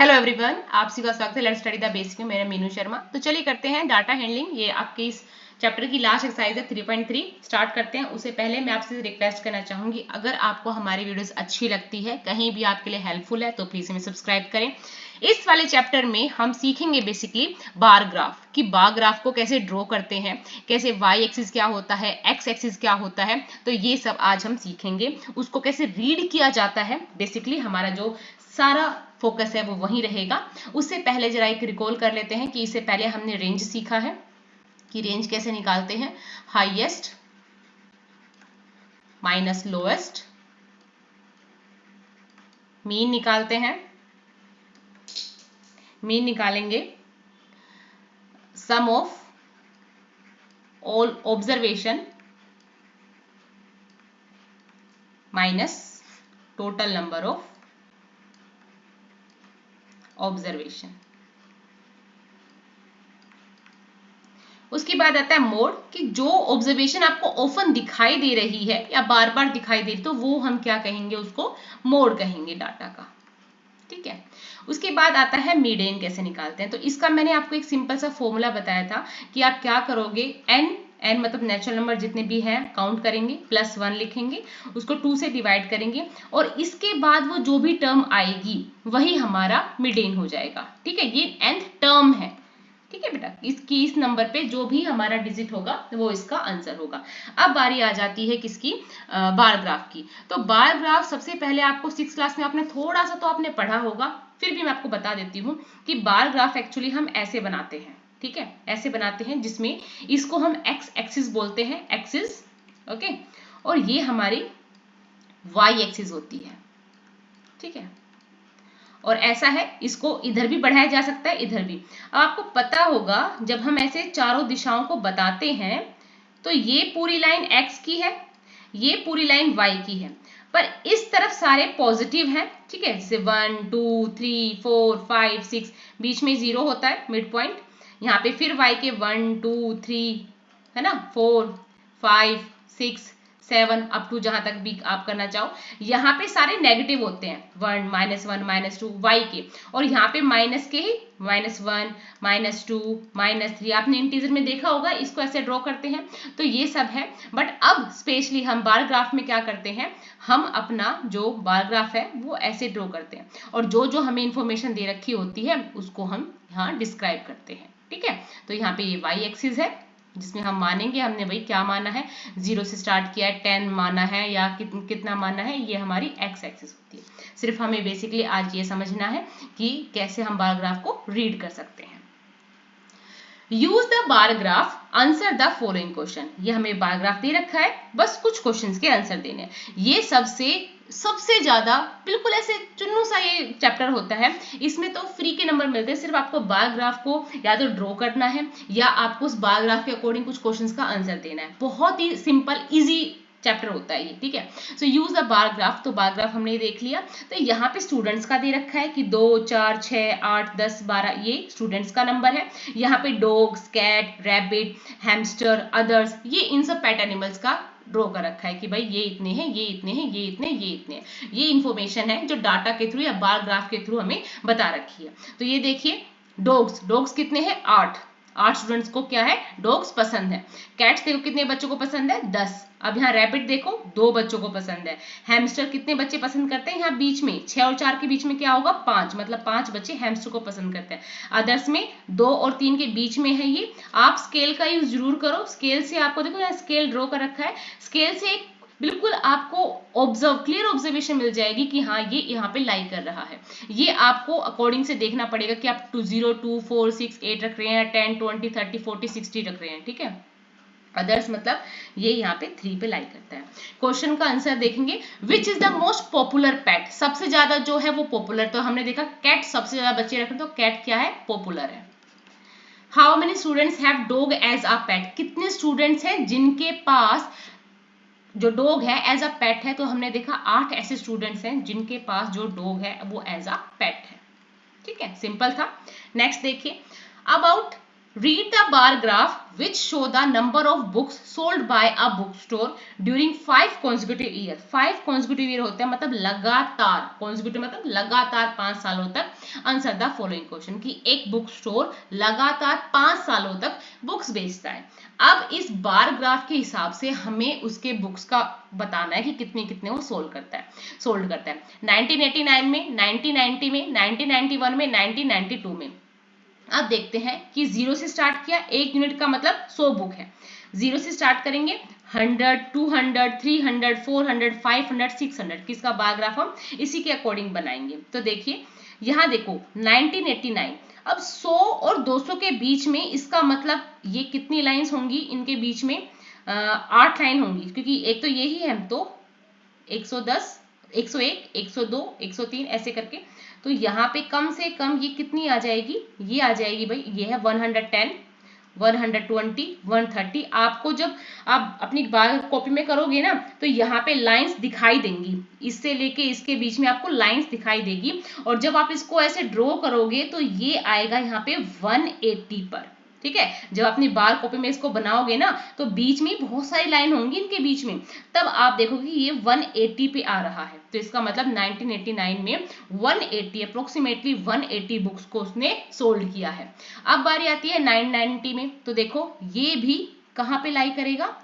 Hello everyone, आप सभी का स्वागत है लेट्स स्टडी द बेसिक में। मेरा मीनू शर्मा। तो चलिए करते हैं डाटा हैंडलिंग। ये आपके इस चैप्टर की लास्ट एक्सरसाइज है 3.3। स्टार्ट करते हैं। उससे पहले मैं आपसे रिक्वेस्ट करना चाहूंगी, अगर आपको हमारी वीडियोस अच्छी लगती है, कहीं भी आपके लिए हेल्पफुल है, तो प्लीज हमें सब्सक्राइब करें। इस वाले चैप्टर में हम सीखेंगे बेसिकली बार ग्राफ, कि बार ग्राफ को कैसे ड्रॉ करते हैं, कैसे वाई एक्सिस क्या होता है, एक्स एक्सिस क्या होता है। तो ये सब आज हम सीखेंगे। उसको कैसे रीड किया जाता है, बेसिकली हमारा जो सारा फोकस है वो वहीं रहेगा। उससे पहले जरा एक रिकॉल कर लेते हैं कि इससे पहले हमने रेंज सीखा है कि रेंज कैसे निकालते हैं। हाईएस्ट माइनस लोएस्ट, मीन निकालते हैं। मीन निकालेंगे sum of all observation minus total number of observation. उसके बाद आता है मोड, कि जो ऑब्जर्वेशन आपको ऑफन दिखाई दे रही है या बार बार दिखाई दे रही, तो वो हम क्या कहेंगे, उसको मोड कहेंगे डाटा का। ठीक है। उसके बाद आता है मीडियन कैसे निकालते हैं। तो इसका मैंने आपको एक सिंपल सा फॉर्मूला बताया था कि आप क्या करोगे, एन मतलब नेचुरल नंबर जितने भी हैं काउंट करेंगे, +1 लिखेंगे, उसको 2 से डिवाइड करेंगे, और इसके बाद वो जो भी टर्म आएगी वही हमारा मीडियन हो जाएगा। ठीक है, ये nth टर्म है। ठीक है बेटा, इसकी इस नंबर पे जो भी हमारा डिजिट होगा वो इसका आंसर होगा। अब बारी आ जाती है किसकी, बार ग्राफ की। तो बार ग्राफ सबसे पहले आपको 6th क्लास में आपने थोड़ा सा तो आपने पढ़ा होगा, फिर भी मैं आपको बता देती हूँ कि बार ग्राफ एक्चुअली हम ऐसे बनाते हैं। ठीक है, ऐसे बनाते हैं जिसमें इसको हम एक्स एक्सिस बोलते हैं, एक्सिस। ओके, और ये हमारी वाई एक्सिस होती है। ठीक है, और ऐसा है, इसको इधर भी बढ़ाया जा सकता है, इधर भी। अब आपको पता होगा जब हम ऐसे चारों दिशाओं को बताते हैं तो ये पूरी लाइन x की है, ये पूरी लाइन y की है, पर इस तरफ सारे पॉजिटिव हैं। ठीक है, जैसे 1 2 3 4 5 6, बीच में 0 होता है मिड पॉइंट। यहाँ पे फिर y के 1 2 3 है ना, 4 5 6 7 अप टू जहां तक भी आप करना चाहो। यहाँ पे सारे नेगेटिव होते हैं, 1 -1 -2 वाई के, और यहाँ पे माइनस के ही -1 -2 -3। आपने इंटीजर में देखा होगा, इसको ऐसे ड्रॉ करते हैं। तो ये सब है, बट अब स्पेशली हम बार ग्राफ में क्या करते हैं, हम अपना जो बार ग्राफ है वो ऐसे ड्रॉ करते हैं, और जो जो हमें इंफॉर्मेशन दे रखी होती है उसको हम यहाँ डिस्क्राइब करते हैं। ठीक है, तो यहाँ पे ये वाई एक्सिस है जिसमें हम मानेंगे, हमने भाई क्या माना है, 0 से स्टार्ट किया है, 10 माना है या कितना माना है, ये हमारी एक्स एक्सिस होती है। सिर्फ हमें बेसिकली आज ये समझना है कि कैसे हम बार ग्राफ को रीड कर सकते हैं। Use the bar graph, answer the following question. ये हमें बार ग्राफ दे रखा है, बस कुछ क्वेश्चंस के आंसर देने हैं। ये सबसे ज्यादा बिल्कुल ऐसे चुन्नू सा ये चैप्टर होता है। इसमें तो फ्री के नंबर मिलते हैं, सिर्फ आपको बार ग्राफ को या तो ड्रॉ करना है या आपको उस बार ग्राफ के अकॉर्डिंग कुछ क्वेश्चंस का आंसर देना है। बहुत ही सिंपल इजी चैप्टर होता है ये। ठीक है, सो यूज द बार ग्राफ। तो बार ग्राफ हमने देख लिया। तो यहाँ पे स्टूडेंट्स का दे रखा है कि 2 4 6 8 10 12, ये स्टूडेंट्स का नंबर है। यहाँ पे dogs, cat, rabbit, hamster, others, ये इन सब पेट एनिमल्स का ड्रॉ कर रखा है कि भाई ये इतने हैं, ये इतने हैं, ये इतने, ये इतने हैं। ये इंफॉर्मेशन है जो डाटा के थ्रू या बार ग्राफ के थ्रू हमें बता रखी है। तो ये देखिए, डॉग्स कितने हैं, 8 स्टूडेंट्स को क्या है, डॉग्स पसंद है। कैट्स देखो कितने बच्चों को पसंद है, 10। अब यहाँ रैबिट देखो 2 बच्चों को पसंद है। हैमस्टर कितने बच्चे पसंद करते हैं, यहाँ बीच में 6 और 4 के बीच में क्या होगा, 5, मतलब 5 बच्चे हैमस्टर को पसंद करते हैं। अदर्स में 2 और 3 के बीच में है ये। आप स्केल का यूज जरूर करो, स्केल से आपको देखो यहाँ स्केल ड्रॉ कर रखा है, स्केल से एक बिल्कुल आपको क्लियर ऑब्जर्वेशन मिल जाएगी कि हाँ ये यहाँ पे लाई कर रहा है। ये आपको अकॉर्डिंग से देखना पड़ेगा कि आप 0 2 4 6 8 रख रहे हैं, 10 20 30 40 60 रख रहे हैं। ठीक है, अदर्स मतलब ये यहाँ पे 3 पे लाई करता है। क्वेश्चन का आंसर देखेंगे, which is the most popular pet. सबसे ज्यादा जो है वो पॉपुलर, तो हमने देखा कैट सबसे ज्यादा बच्चे रख रहे, तो कैट क्या है, पॉपुलर है। How many students have dog as a pet. कितने स्टूडेंट्स हैं जिनके पास जो डॉग है एज अ पेट है, तो हमने देखा 8 ऐसे स्टूडेंट्स हैं जिनके पास जो डॉग है वो एज अ पेट है। ठीक है, सिंपल था। नेक्स्ट देखिए, about Read the bar graph which show the number of books sold by a bookstore during 5 consecutive year. 5 consecutive year होते हैं मतलब लगातार, consecutive मतलब लगातार 5 सालों तक. आंसर द फॉलोइंग क्वेश्चन कि एक बुक स्टोर लगातार 5 सालों तक बुक्स बेचता है. अब इस बार ग्राफ के हिसाब से हमें उसके बुक्स का बताना है कि कितने कितने वो सोल्ड करता है. 1989 में, 1990 में, 1991 में, 1992 में. अब देखते हैं कि 0 से स्टार्ट किया, 1 यूनिट का मतलब 100 बुक है. 0 से स्टार्ट करेंगे, 100, 200, 300, 400, 500, 600. किसका बार ग्राफ हम इसी के अकॉर्डिंग बनाएंगे. तो देखिए यहाँ देखो 1989. अब 100 और 200 के बीच में, इसका मतलब ये कितनी लाइंस होंगी इनके बीच में? 8 लाइन होंगी, क्योंकि एक तो यही है, तो 110, 101, 102, 103 ऐसे करके. तो यहाँ पे कम से कम ये कितनी आ जाएगी? ये आ जाएगी भाई, ये है 110, 120, 130. आपको जब आप अपनी बार कॉपी में करोगे ना, तो यहाँ पे लाइंस दिखाई देंगी, इससे लेके इसके बीच में आपको लाइंस दिखाई देगी. और जब आप इसको ऐसे ड्रॉ करोगे तो ये आएगा यहाँ पे 180 पर. ठीक है, जब अपनी बार कॉपी में इसको बनाओगे ना, तो बीच में बहुत सारी लाइन होंगी इनके बीच में, तब आप देखोगे ये 180 पे आ रहा है. तो इसका मतलब 1989 में 180, अप्रोक्सीमेटली 180 बुक्स को उसने सोल्ड किया है. अब बारी आती है 990 में. तो देखो ये भी कहां पे लाई करेगा?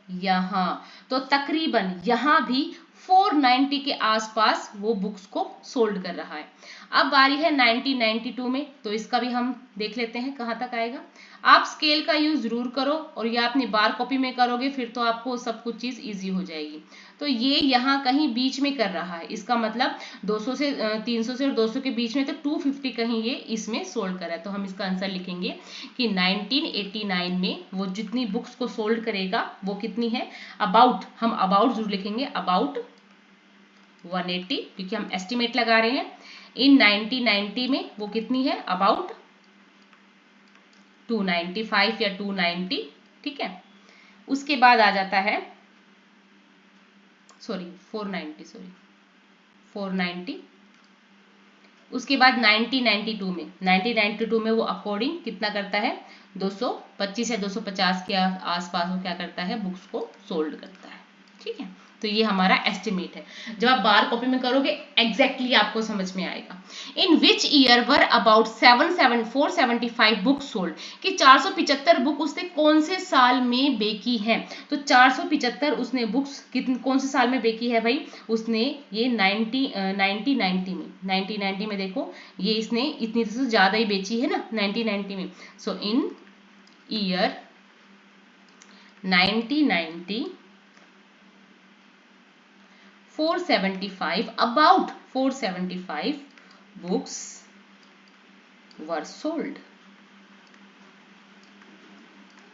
यहां. तो तकरीबन यहां भी 490 के आसपास वो बुक्स को सोल्ड कर रहा है. अब बारी है 1992 में. तो इसका भी हम देख लेते हैं कहां तक आएगा. आप स्केल का यूज जरूर करो, और ये अपनी बार कॉपी में करोगे फिर तो आपको सब कुछ चीज इजी हो जाएगी. तो ये यहाँ कहीं बीच में कर रहा है, इसका मतलब 200 से 300 से और 200 के बीच में, तो 250 कहीं ये इसमें सोल्ड कर रहा है. तो हम इसका आंसर लिखेंगे कि 1989 में वो जितनी बुक्स को सोल्ड करेगा वो कितनी है? अबाउट, हम अबाउट जरूर लिखेंगे, अबाउट 180, क्योंकि हम एस्टिमेट लगा रहे हैं. इन 1990 में वो कितनी है? अबाउट 295 या 290. ठीक है, उसके बाद आ जाता है 490. उसके बाद 1992 में वो अकॉर्डिंग कितना करता है? 225 या 250 के आसपास वो क्या करता है? बुक्स को सोल्ड करता है. ठीक है, तो ये हमारा एस्टिमेट है. जब आप बार कॉपी में करोगे एग्जैक्टली आपको समझ में आएगा. In which year were about 475 book sold, कि 475 बुक उसने कौन से साल में बेची है? तो 475 उसने बुक्स कौन से साल में बेची है भाई? उसने ये 1990 में देखो, ये इसने इतनी से ज्यादा ही बेची है ना 1990 में. So in year 1990 475, about 475 books were sold.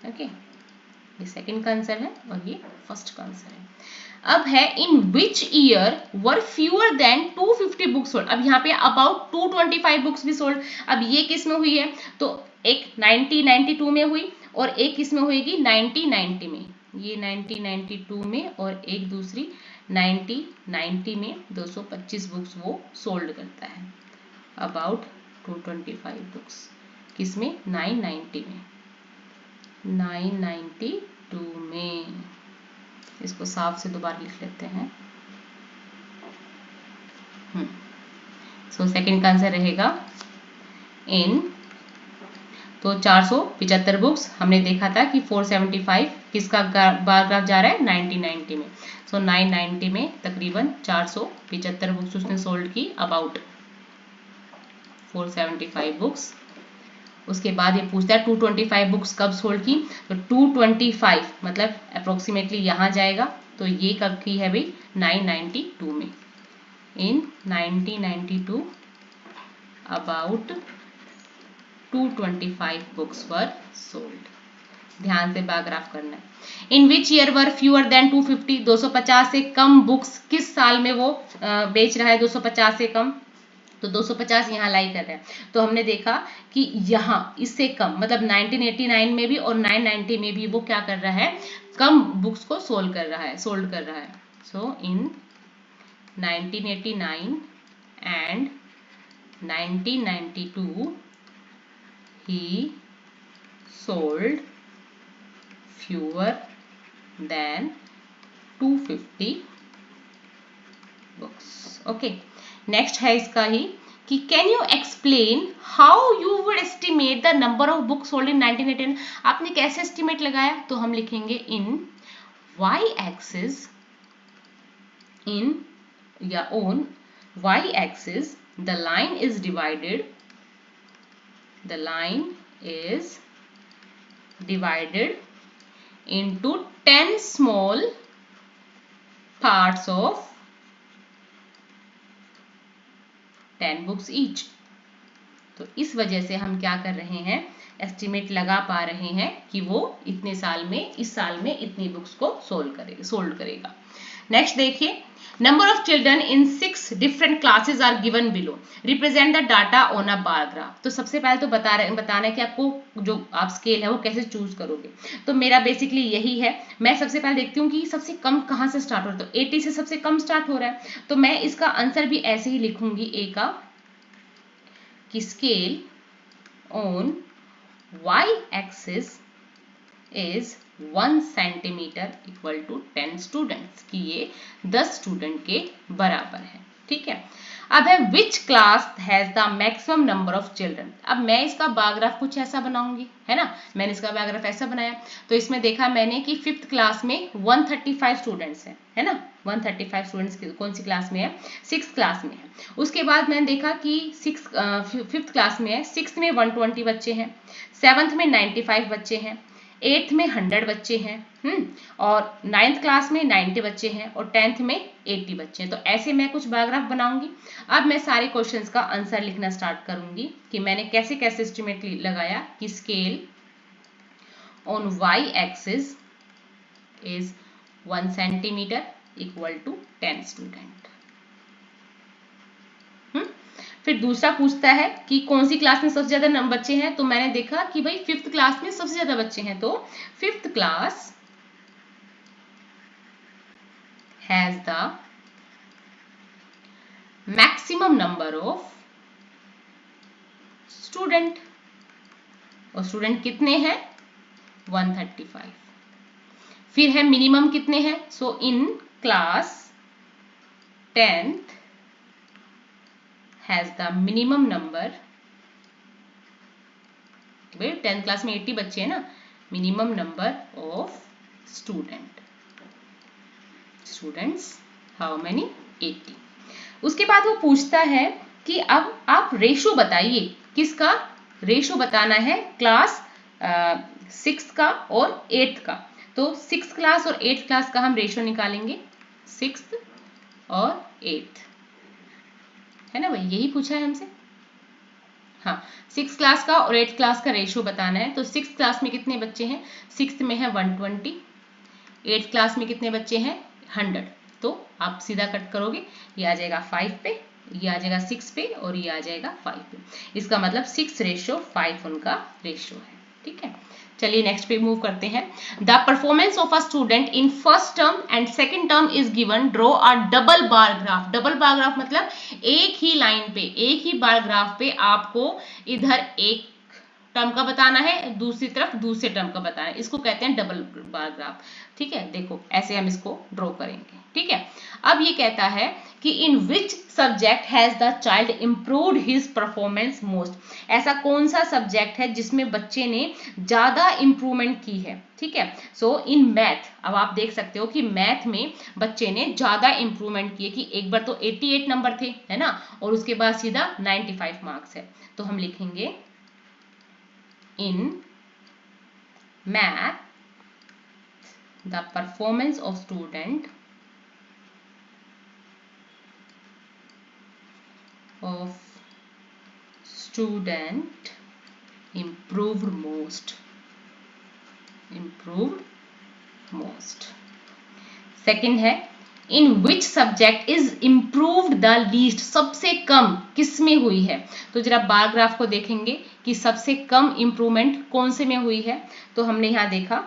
Okay, ये सेकंड का आंसर है और ये फर्स्ट का आंसर है. अब है in which year were fewer than 250 books sold. अब यहाँ पे अबाउट 225 बुक्स भी सोल्ड. अब ये किस में हुई है? तो एक 1992 में हुई और एक किस में होगी? 1990 में. ये 1992 में और एक दूसरी 1990 में 225 बुक्स वो सोल्ड करता है. अबाउट 225 बुक्स किसमें? 992 में. इसको साफ से दोबारा लिख लेते हैं. सो सेकंड का आंसर रहेगा इन. तो 475 बुक्स हमने देखा था कि 475 किसका बार ग्राफ जा रहा है? 1990 में. सो 990 में तकरीबन 475 बुक्स उसने सोल्ड की, अबाउट 475 बुक्स. उसके बाद ये पूछता है 225 बुक्स कब सोल्ड की? तो 225 मतलब अप्रोक्सीमेटली यहाँ जाएगा. तो ये कब की है भाई? 992 में. In 1992 about 225 books were sold. ध्यान से बारग्राफ करना है. In which year were fewer than 250, 250 से कम बुक्स किस साल में वो बेच रहा है? 250 से कम, तो 250 यहाँ लाई कर रहा है. तो हमने देखा कि यहाँ इससे कम मतलब 1989 में भी और 990 में भी वो क्या कर रहा है? कम बुक्स को सोल्ड कर रहा है. सो इन 1989 and 1992 he sold fewer than 250 books. Okay, next है इसका ही कि can you explain how you would estimate the number of books sold in 1918। आपने कैसे एस्टिमेट लगाया? तो हम लिखेंगे इन y एक्सिस, इन या on y axis the line is divided, the line is divided into 10 small parts of 10 books each। तो इस वजह से हम क्या कर रहे हैं, एस्टिमेट लगा पा रहे हैं कि वो इतने साल में, इस साल में इतनी बुक्स को सोल्ड करेगा। नेक्स्ट देखिए, number of children in 6 different classes are given below, represent the data on a bar graph. तो सबसे पहले तो बताना है कि आपको जो आप स्केल है वो कैसे चूज करोगे। तो मेरा बेसिकली यही है, मैं सबसे पहले देखती हूँ कि सबसे कम कहाँ से स्टार्ट हो रहा है। तो 80 से सबसे कम स्टार्ट हो रहा है, तो मैं इसका आंसर भी ऐसे ही लिखूंगी ए का, कि scale on y axis is 1 centimetre equal to 10 students, कि ये 10 स्टूडेंट के बराबर है। ठीक है, अब है which class has the maximum number of children. अब मैं इसका बारग्राफ कुछ ऐसा बनाऊंगी, है ना, मैंने इसका बारग्राफ ऐसा बनाया। तो इसमें देखा मैंने कि 5th क्लास में 135 स्टूडेंट्स हैं, है ना, 135 स्टूडेंट्स कौन सी क्लास में है? 6th क्लास में है। उसके बाद मैंने देखा कि 5th क्लास में है, 6th में 120 बच्चे हैं, 7th में 95 बच्चे हैं, 8th में 100 बच्चे हैं, और 9th क्लास में 90 बच्चे हैं, और 10th में 80 बच्चे हैं। तो ऐसे मैं कुछ बायोग्राफ बनाऊंगी। अब मैं सारे क्वेश्चंस का आंसर लिखना स्टार्ट करूंगी कि मैंने कैसे कैसे एस्टिमेट लगाया कि scale on y axis is 1 centimetre equal to 10 student. फिर दूसरा पूछता है कि कौन सी क्लास में सबसे ज्यादा बच्चे हैं। तो मैंने देखा कि भाई 5th क्लास में सबसे ज्यादा बच्चे हैं, तो 5th class has the maximum number of student, और स्टूडेंट कितने हैं? 135। फिर है मिनिमम कितने हैं? So in class 10th has the minimum number, भाई 10th क्लास में 80 बच्चे हैं ना, minimum number of students how many? 80। उसके बाद वो पूछता है कि अब आप रेशो बताइए, किसका रेशो बताना है? क्लास 6th का और 8th का। तो 6th क्लास और 8th क्लास का हम रेशो निकालेंगे, 6th और 8th, है ना भाई, यही पूछा है हमसे। हाँ, 6th क्लास का और 8th क्लास का रेशियो बताना है। तो 6th क्लास में कितने बच्चे हैं? 6th में है 120, 8th क्लास में कितने बच्चे हैं? 100। तो आप सीधा कट करोगे, ये आ जाएगा 5 पे, ये आ जाएगा 6 पे, और ये आ जाएगा 5 पे। इसका मतलब 6:5 उनका रेशियो है। ठीक है, चलिए नेक्स्ट पे मूव करते हैं। The performance of a student in first term and second term is given, draw a double bar graph. Double bar graph मतलब एक ही लाइन पे, एक ही बार ग्राफ पे आपको इधर एक टर्म का बताना है, दूसरी तरफ दूसरे टर्म का बताना है। इसको कहते हैं डबल बार ग्राफ। ठीक है, देखो ऐसे हम इसको ड्रॉ करेंगे। ठीक है, अब ये कहता है कि in which subject has the child improved his performance most. ऐसा कौन सा सब्जेक्ट है जिसमें बच्चे ने ज्यादा इंप्रूवमेंट की है। ठीक है, सो इन मैथ, अब आप देख सकते हो कि मैथ में बच्चे ने ज्यादा इंप्रूवमेंट किए, कि एक बार तो 88 नंबर थे, है ना, और उसके बाद सीधा 95 मार्क्स है। तो हम लिखेंगे in math the performance of student improved most। Second है in which subject is improved the least, सबसे कम किस में हुई है। तो जरा बार ग्राफ को देखेंगे कि सबसे कम इंप्रूवमेंट कौन से में हुई है। तो हमने यहाँ देखा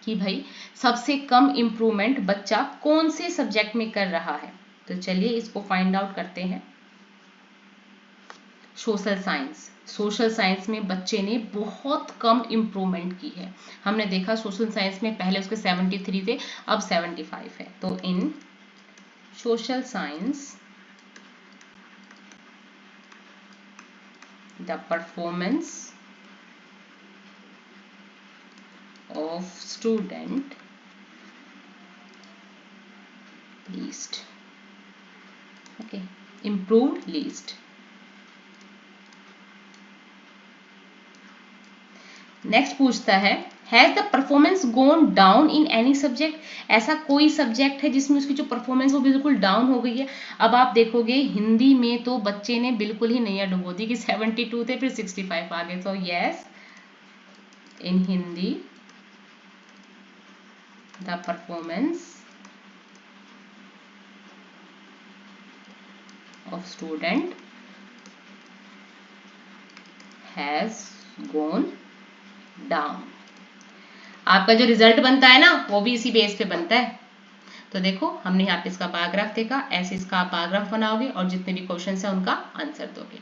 कि भाई सबसे कम इंप्रूवमेंट बच्चा कौन से सब्जेक्ट में कर रहा है। तो चलिए इसको फाइंड आउट करते हैं। सोशल साइंस में बच्चे ने बहुत कम इम्प्रूवमेंट की है। हमने देखा सोशल साइंस में पहले उसके 73 थे, अब 75 है। तो in social science the performance of student least, okay, improved least। Next पूछता है has the performance gone down in any subject, ऐसा कोई सब्जेक्ट है जिसमें उसकी जो परफॉर्मेंस वो बिल्कुल डाउन हो गई है। अब आप देखोगे हिंदी में तो बच्चे ने बिल्कुल ही नैया डुबो दी कि 72 थे फिर 65 आ गए। तो yes, in Hindi the performance of student has gone down। आपका जो रिजल्ट बनता है ना वो भी इसी बेस पे बनता है। तो देखो हमने यहाँ पे इसका पैराग्राफ देखा, ऐसे इसका आप पैराग्राफ बनाओगे और जितने भी क्वेश्चन है उनका आंसर दोगे।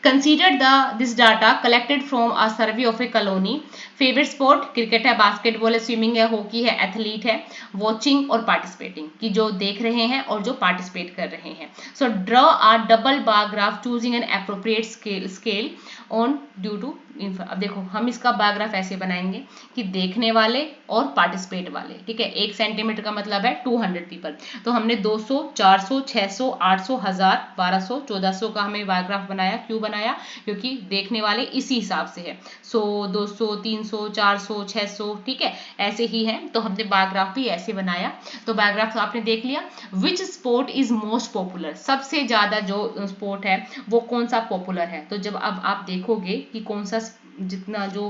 Consider this data collected from a survey of A colony. Favourite sport cricket है, बास्केटबॉल है, स्विमिंग है, हॉकी है, एथलीट है, वॉचिंग और पार्टिसिपेटिंग, कि जो देख रहे हैं और जो पार्टिसिपेट कर रहे हैं। So draw a double bar graph choosing an appropriate scale on due to. अब देखो हम इसका बार ग्राफ ऐसे बनाएंगे कि देखने वाले और पार्टिसिपेट वाले, ठीक है। 1 सेंटीमीटर का मतलब है 200 पीपल। तो हमने 200, 400, 600, 800, 1000, 1200, 1400 का हमें बार ग्राफ बनाया। क्यों बनाया? क्योंकि देखने वाले इसी हिसाब से है, 100, 200, 300, 400, 600, ठीक है, ऐसे ही है। तो हमने बार ग्राफ भी ऐसे बनाया। तो बार ग्राफ तो आपने देख लिया। Which sport is most popular, सबसे ज्यादा जो स्पोर्ट है वो कौन सा पॉपुलर है। तो जब अब आप देखोगे कि कौन सा जितना जो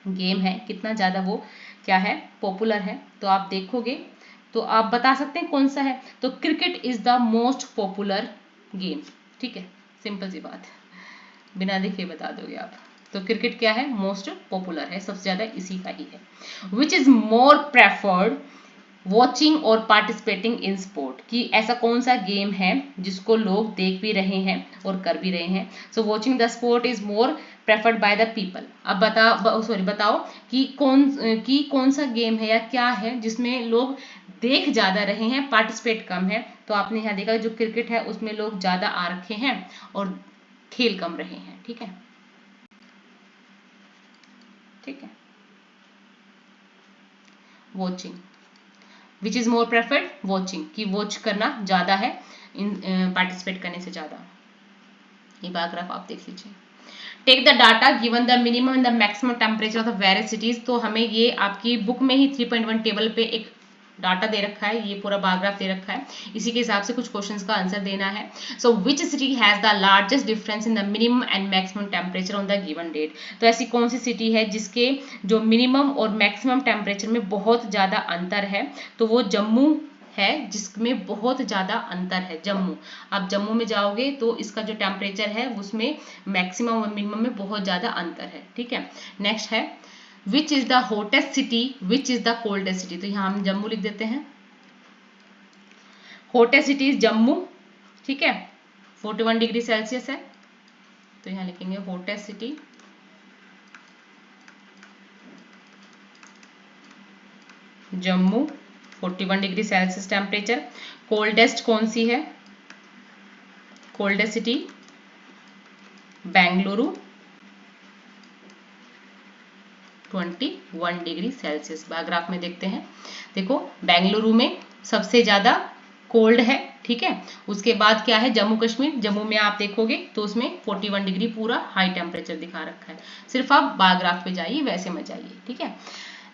गेम है कितना ज्यादा वो क्या है पॉपुलर है, तो आप देखोगे तो आप बता सकते हैं कौन सा है। तो cricket is the most popular game, ठीक है, सिंपल सी बात, बिना देखे बता दोगे आप। तो क्रिकेट क्या है? मोस्ट पॉपुलर है, सबसे ज्यादा इसी का ही है। Which is more preferred watching और पार्टिसिपेटिंग इन स्पोर्ट, कि ऐसा कौन सा गेम है जिसको लोग देख भी रहे हैं और कर भी रहे हैं। सो watching the sport is more preferred by the people. अब बताओ कि कौन सा गेम है या क्या है जिसमें लोग देख ज्यादा रहे हैं, पार्टिसिपेट कम है। तो आपने यहाँ देखा जो क्रिकेट है उसमें लोग ज्यादा आ रखे हैं और खेल कम रहे हैं, ठीक है, ठीक है। Watching, which is more preferred watching, कि वॉच करना ज्यादा है इन पार्टिसिपेट करने से ज्यादा। ये पैराग्राफ आप देख लीजिए। Take the data given the minimum and the maximum temperature of the various cities. तो हमें ये आपकी बुक में ही 3.1 टेबल पे एक डाटा दे रखा है, ये पूरा पैराग्राफ दे रखा है, इसी के हिसाब से कुछ क्वेश्चंस का आंसर देना है। So which city has the largest difference in the minimum and maximum temperature on the given date. तो ऐसी कौन सी सिटी है जिसके जो मिनिमम और मैक्सिमम टेम्परेचर में बहुत ज्यादा अंतर है। तो वो जम्मू है जिसमें बहुत ज्यादा अंतर है, जम्मू। आप जम्मू में जाओगे तो इसका जो टेम्परेचर है उसमें मैक्सिमम और मिनिमम में बहुत ज्यादा अंतर है, ठीक है। नेक्स्ट है विच is the hottest city, which is the coldest city. तो यहाँ हम जम्मू लिख देते हैं, हॉटेस्ट सिटी इज जम्मू, ठीक है, 41 डिग्री सेल्सियस है। तो यहाँ लिखेंगे hottest city Jammu, 41 degree Celsius temperature. Coldest कौन सी है? Coldest city Bengaluru, 21 degree Celsius. Graph में देखते हैं, देखो बेंगलुरु में सबसे ज्यादा कोल्ड है, ठीक है। उसके बाद क्या है? जम्मू कश्मीर। जम्मू में आप देखोगे तो उसमें 41 डिग्री पूरा हाई टेम्परेचर दिखा रखा है। सिर्फ आप बारग्राफ पे जाइए, वैसे मत जाइए, ठीक है।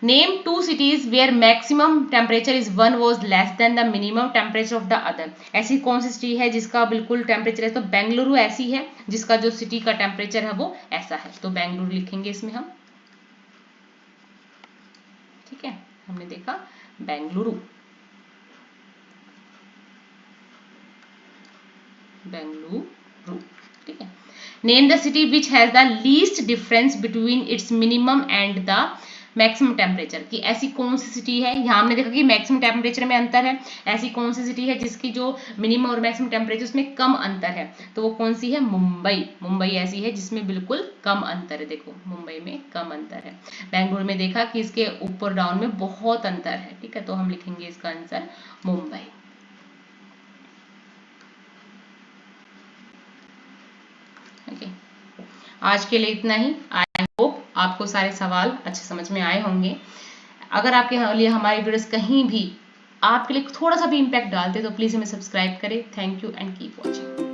Name 2 cities where maximum temperature is 1 was less than the minimum temperature of the other। ऐसी कौन सी सिटी है जिसका बिल्कुल टेम्परेचर है? तो बेंगलुरु ऐसी है जिसका जो सिटी का टेम्परेचर है वो ऐसा है। तो बेंगलुरु लिखेंगे इसमें हम, ठीक है। हमने देखा बेंगलुरु, बेंगलुरु, ठीक है। Name the city which has the least difference between its minimum and the maximum temperature की ऐसी कौन सी सिटी है, यहाँ हमने देखा कि मैक्सिमम टेम्परेचर में अंतर है, ऐसी कौन सी सिटी है जिसकी जो मिनिमम और मैक्सिमम टेम्परेचर उसमें कम अंतर है, तो वो कौन सी है, मुंबई। मुंबई ऐसी है जिसमें बिल्कुल कम अंतर है, देखो मुंबई में कम अंतर है। बेंगलुरु में देखा कि इसके ऊपर डाउन में बहुत अंतर है, ठीक है, तो हम लिखेंगे इसका आंसर मुंबई। ओके, आज के लिए इतना ही। आई होप आपको सारे सवाल अच्छे समझ में आए होंगे। अगर आपके लिए हमारी वीडियोस कहीं भी आपके लिए थोड़ा सा भी इम्पैक्ट डालते तो प्लीज हमें सब्सक्राइब करें। Thank you and keep watching.